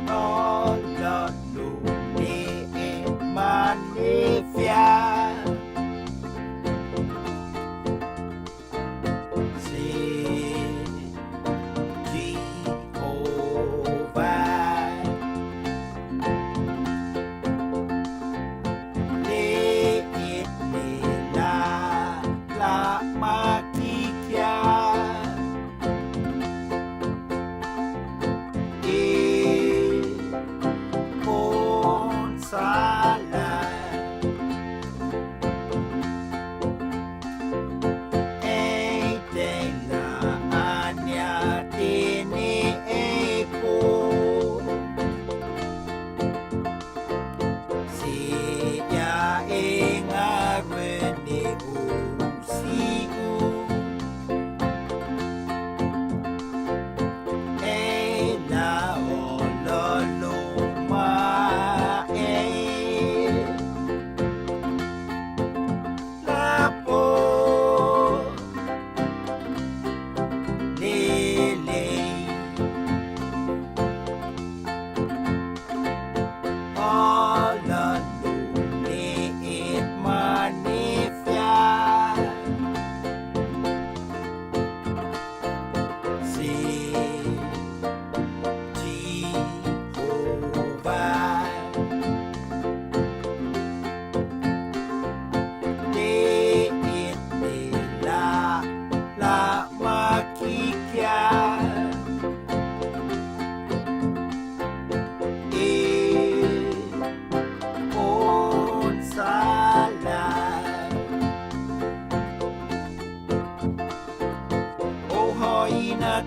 Alla lumiere magnifica.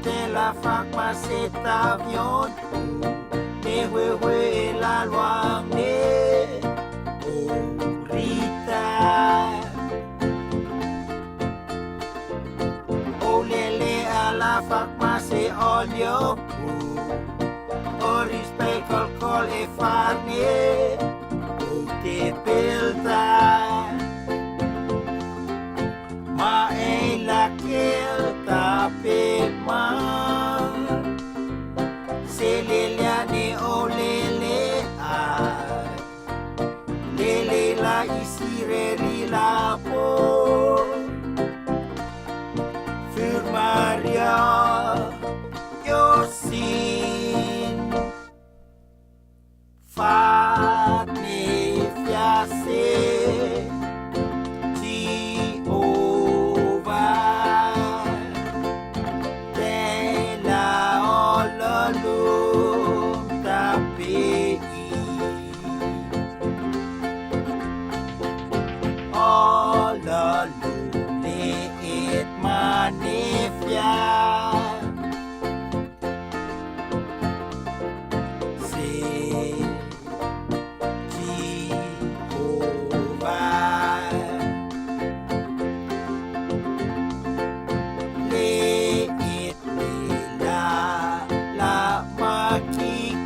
De la facmaceta avion ne hue la luang ne rita o lele a la facmace olio o rispetto al col e farne o te pelta ma è la kelta per se leliane o lele lele la isire la po firmaria yo sin fatne fiase alla lumiere magnifica. Se Jehovah le la maki